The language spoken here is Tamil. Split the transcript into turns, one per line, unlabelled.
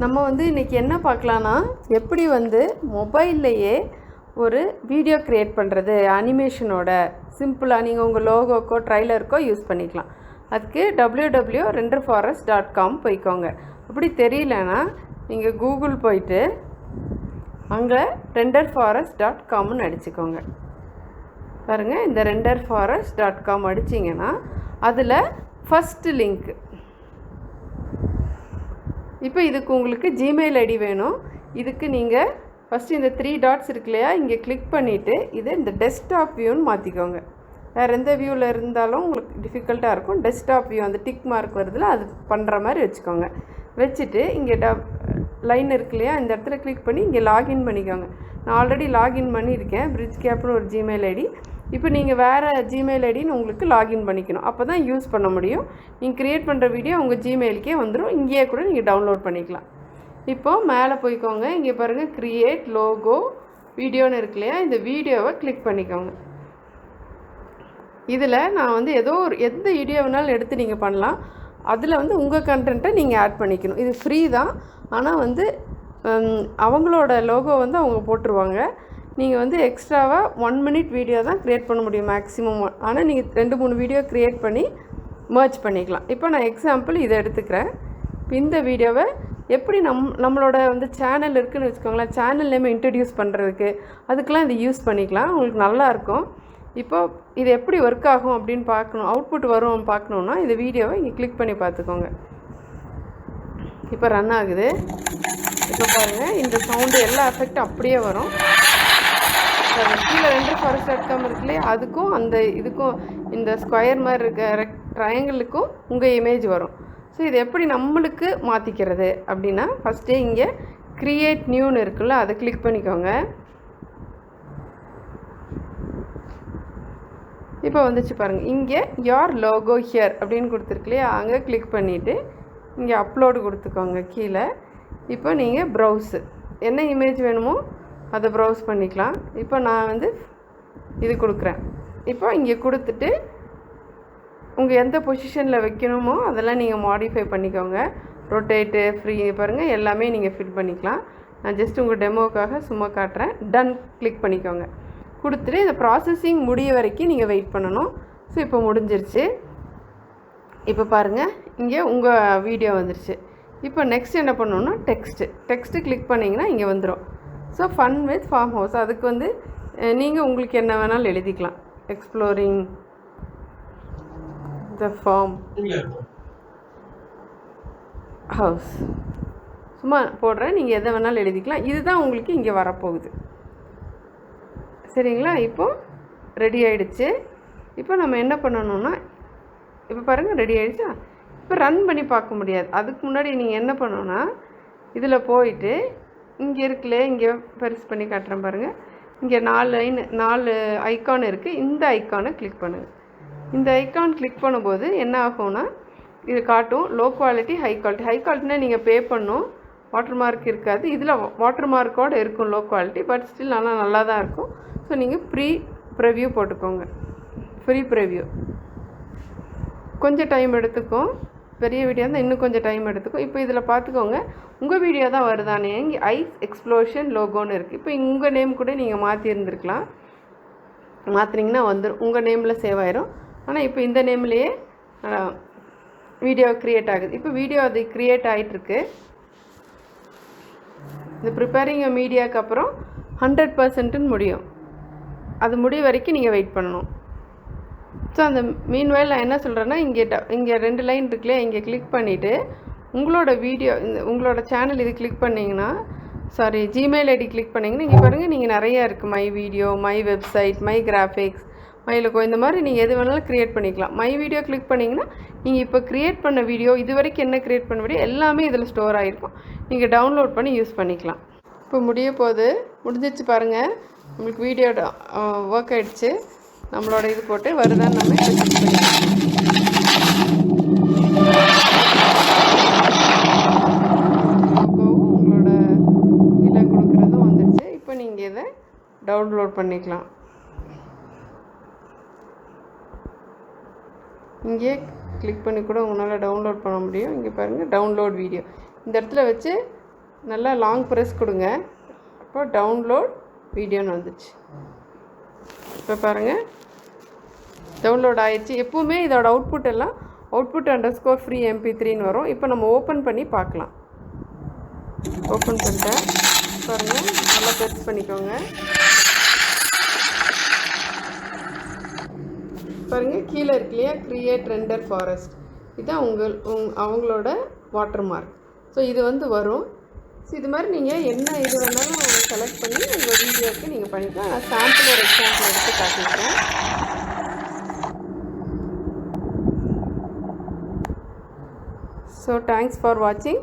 நம்ம வந்து இன்றைக்கி என்ன பார்க்கலான்னா, எப்படி வந்து மொபைல்லையே ஒரு வீடியோ க்ரியேட் பண்ணுறது அனிமேஷனோட சிம்பிளாக நீங்கள் உங்கள் லோகோக்கோ ட்ரைலருக்கோ யூஸ் பண்ணிக்கலாம். அதுக்கு www.renderforest.com போய்க்கோங்க. அப்படி தெரியலனா நீங்கள் கூகுள் போயிட்டு அங்கே renderforest.comனு அடிச்சுக்கோங்க. பாருங்கள், இந்த renderforest.com அடிச்சிங்கன்னா அதில் ஃபஸ்ட்டு லிங்க்கு. இப்போ இதுக்கு உங்களுக்கு ஜிமெயில் ஐடி வேணும். இதுக்கு நீங்கள் ஃபஸ்ட்டு இந்த 3 டாட்ஸ் இருக்கு இல்லையா, இங்கே கிளிக் பண்ணிவிட்டு இதை இந்த டெஸ்க்டாப் வியூன்னு மாற்றிக்கோங்க. வேறு எந்த வியூவில் இருந்தாலும் உங்களுக்கு டிஃபிகல்ட்டாக இருக்கும். டெஸ்க்டாப் வியூ அந்த டிக் மார்க் வருதுல, அது பண்ணுற மாதிரி வச்சுக்கோங்க. வச்சுட்டு இங்கே லைன் இருக்கு இல்லையா, இந்த இடத்துல கிளிக் பண்ணி இங்கே லாகின் பண்ணிக்கோங்க. நான் ஆல்ரெடி லாகின் பண்ணியிருக்கேன், பிரிட்ஜ் கேப்னு ஒரு ஜிமெயில் ஐடி. இப்போ நீங்கள் வேறு ஜிமெயில் ஐடின்னு உங்களுக்கு லாகின் பண்ணிக்கணும். அப்போ தான் யூஸ் பண்ண முடியும். நீங்கள் க்ரியேட் பண்ணுற வீடியோ உங்கள் ஜிமெயிலுக்கே வந்துடும். இங்கேயே கூட நீங்கள் டவுன்லோட் பண்ணிக்கலாம். இப்போது மேலே போய்க்கோங்க. இங்கே பாருங்கள், க்ரியேட் லோகோ வீடியோன்னு இருக்கு இல்லையா, இந்த வீடியோவை கிளிக் பண்ணிக்கோங்க. இதில் நான் வந்து எந்த வீடியோ வேணாலும் எடுத்து நீங்கள் பண்ணலாம். அதில் வந்து உங்கள் கண்டென்ட்டை நீங்கள் ஆட் பண்ணிக்கணும். இது ஃப்ரீ தான், ஆனால் வந்து அவங்களோட லோகோ வந்து அவங்க போட்டுருவாங்க. நீங்கள் வந்து எக்ஸ்ட்ராவாக 1 மினிட் வீடியோ தான் க்ரியேட் பண்ண முடியும் மேக்ஸிமம். ஆனால் நீங்கள் 2-3 வீடியோ க்ரியேட் பண்ணி மர்ஜ் பண்ணிக்கலாம். இப்போ நான் எக்ஸாம்பிள் இதை எடுத்துக்கிறேன். இப்போ இந்த வீடியோவை எப்படி நம்மளோட வந்து சேனல் இருக்குதுன்னு வச்சுக்கோங்களேன், சேனல் நேம் இன்ட்ரடியூஸ் பண்ணுறதுக்கு அதுக்கெலாம் இது யூஸ் பண்ணிக்கலாம். உங்களுக்கு நல்லாயிருக்கும். இப்போ இது எப்படி ஒர்க் ஆகும் அப்படின்னு பார்க்கணும், அவுட்புட் வரும் பார்க்கணுன்னா இந்த வீடியோவை இங்கே கிளிக் பண்ணி பார்த்துக்கோங்க. இப்போ ரன் ஆகுது. இப்போ பாருங்கள், இந்த சவுண்டு எல்லா எஃபெக்டும் அப்படியே வரும். கீழே renderforest.com இருக்கு இல்லையா, அதுக்கும் அந்த இதுக்கும் இந்த ஸ்கொயர் மாதிரி இருக்க ட்ரையாங்கிளுக்கும் உங்கள் இமேஜ் வரும். ஸோ இது எப்படி நம்மளுக்கு மாற்றிக்கிறது அப்படின்னா, ஃபஸ்ட்டே இங்கே க்ரியேட் நியூன்னு இருக்குல்ல, அதை கிளிக் பண்ணிக்கோங்க. இப்போ வந்துச்சு பாருங்கள், இங்கே your logo here அப்படின்னு கொடுத்துருக்கு இல்லையா, அங்கே கிளிக் பண்ணிவிட்டு இங்கே அப்லோடு கொடுத்துக்கோங்க கீழே. இப்போ நீங்கள் ப்ரௌஸு என்ன இமேஜ் வேணுமோ அதை ப்ரௌஸ் பண்ணிக்கலாம். இப்போ நான் வந்து இது கொடுக்குறேன். இப்போ இங்கே கொடுத்துட்டு உங்கள் எந்த பொசிஷனில் வைக்கணுமோ அதெல்லாம் நீங்கள் மாடிஃபை பண்ணிக்கோங்க. ரொட்டேட்டு, ஃப்ரீ பாருங்கள், எல்லாமே நீங்கள் ஃபிட் பண்ணிக்கலாம். நான் ஜஸ்ட் உங்கள் டெமோக்காக சும்மா காட்டுறேன். டன் கிளிக் பண்ணிக்கோங்க. கொடுத்துட்டு இந்த ப்ராசஸிங் முடிய வரைக்கும் நீங்கள் வெயிட் பண்ணணும். ஸோ இப்போ முடிஞ்சிருச்சு. இப்போ பாருங்கள், இங்கே உங்கள் வீடியோ வந்துருச்சு. இப்போ நெக்ஸ்ட் என்ன பண்ணணுன்னா டெக்ஸ்ட்டு கிளிக் பண்ணிங்கன்னா இங்கே வந்துடும். So fun with farm house, அதுக்கு வந்து நீங்கள் உங்களுக்கு என்ன வேணாலும் எழுதிக்கலாம். எக்ஸ்ப்ளோரிங் த ஃபார்ம் ஹவுஸ் சும்மா போடுறேன், நீங்கள் எதை வேணாலும் எழுதிக்கலாம். இதுதான் உங்களுக்கு இங்கே வரப்போகுது. சரிங்களா? இப்போது ரெடி ஆகிடுச்சு. இப்போ நம்ம என்ன பண்ணணுன்னா, இப்போ பாருங்கள் ரெடி ஆகிடுச்சா. இப்போ ரன் பண்ணி பார்க்க முடியாது. அதுக்கு முன்னாடி நீங்கள் என்ன பண்ணணுன்னா, இதில் போயிட்டு இங்கே இருக்குல்லே, இங்கே பெருசு பண்ணி காட்டுறேன் பாருங்கள், இங்கே 4 ஐக்கான் இருக்குது. இந்த ஐக்கானை கிளிக் பண்ணுங்கள். இந்த ஐக்கான் கிளிக் பண்ணும்போது என்ன ஆகும்னா, இது காட்டும் low quality high quality. High குவாலிட்டினா நீங்கள் பே பண்ணணும், வாட்டர் மார்க் இருக்காது. இதில் வாட்டர் மார்க்கோடு இருக்கும் லோ குவாலிட்டி, பட் ஸ்டில் நல்லா தான் இருக்கும். ஸோ நீங்கள் ப்ரிவ்யூ போட்டுக்கோங்க. ஃப்ரீ ப்ரிவ்யூ கொஞ்சம் டைம் எடுத்துக்கும். பெரிய வீடியோ இருந்தால் இன்னும் கொஞ்சம் டைம் எடுத்துக்கும். இப்போ இதில் பார்த்துக்கோங்க, உங்கள் வீடியோ தான் வருதானே. இங்கே ஐஸ் எக்ஸ்ப்ளோஷன் லோகோன்னு இருக்குது. இப்போ உங்கள் நேம் கூட நீங்கள் மாற்றிருந்துருக்கலாம். மாற்றினீங்கன்னா வந்துடும், உங்கள் நேமில் சேவ் ஆயிரும். ஆனால் இப்போ இந்த நேம்லேயே வீடியோ க்ரியேட் ஆகுது. இப்போ வீடியோ அது க்ரியேட் ஆகிட்டுருக்கு. இந்த ப்ரிப்பேரிங் மீடியாவுக்கு அப்புறம் 100%ன்னு முடியும். அது முடிய வரைக்கும் நீங்கள் வெயிட் பண்ணணும். ஸோ அந்த மீன்வைல் நான் என்ன சொல்கிறேன்னா, இங்கே 2 லைன் இருக்குல்லையே, இங்கே கிளிக் பண்ணிவிட்டு உங்களோட வீடியோ உங்களோட சேனல் இது கிளிக் பண்ணிங்கன்னா, ஜிமெயில் ஐடி கிளிக் பண்ணிங்கன்னா இங்கே பாருங்கள், நீங்கள் நிறையா இருக்குது. My video, my website, my graphics, my logo, இந்த மாதிரி நீங்கள் எது வேணாலும் க்ரியேட் பண்ணிக்கலாம். மை வீடியோ கிளிக் பண்ணிங்கன்னா நீங்கள் இப்போ க்ரியேட் பண்ண வீடியோ, இது வரைக்கும் என்ன க்ரியேட் பண்ண வீடியோ எல்லாமே இதில் ஸ்டோர் ஆகிருக்கும். நீங்கள் டவுன்லோட் பண்ணி யூஸ் பண்ணிக்கலாம். இப்போ முடிஞ்சிச்சு பாருங்கள், உங்களுக்கு வீடியோ ஒர்க் ஆகிடுச்சு. நம்மளோட இது போட்டு வருதான்னு நம்ம இப்போ செக் பண்ணிக்கலாம். உங்களோட கீழே கொடுக்குறதும் வந்துடுச்சு. இப்போ நீங்கள் இதை டவுன்லோட் பண்ணிக்கலாம். இங்கே கிளிக் பண்ணி கூட உங்களால் டவுன்லோட் பண்ண முடியும். இங்கே பாருங்கள், டவுன்லோட் வீடியோ. இந்த இடத்துல வச்சு நல்லா லாங் ப்ரெஸ் கொடுங்க. இப்போ டவுன்லோட் வீடியோன்னு வந்துச்சு. இப்போ பாருங்கள் டவுன்லோட் ஆயிடுச்சு. எப்போவுமே இதோட அவுட்புட் எல்லாம் output_ free mp3ன்னு வரும். இப்போ நம்ம ஓப்பன் பண்ணி பார்க்கலாம். ஓப்பன் பண்ணிட்டேன். பாருங்கள் நல்லா ப்ரெஸ் பண்ணிக்கோங்க. பாருங்கள் கீழே இருக்கு இல்லையா கிரியேட் ரெண்டர் ஃபாரஸ்ட், இதுதான் அவங்களோட வாட்டர் மார்க். ஸோ இது வந்து வரும். ஸோ இது மாதிரி நீங்கள் என்ன இது வேணாலும் செலக்ட் பண்ணி உங்கள் வீடியோவுக்கு நீங்கள் பண்ணிக்கலாம். நான் சாம்பிள் ஒரு எக்ஸாம்பிள் எடுத்து காட்டிக்கிறேன். ஸோ தேங்க்ஸ் ஃபார் வாட்சிங்.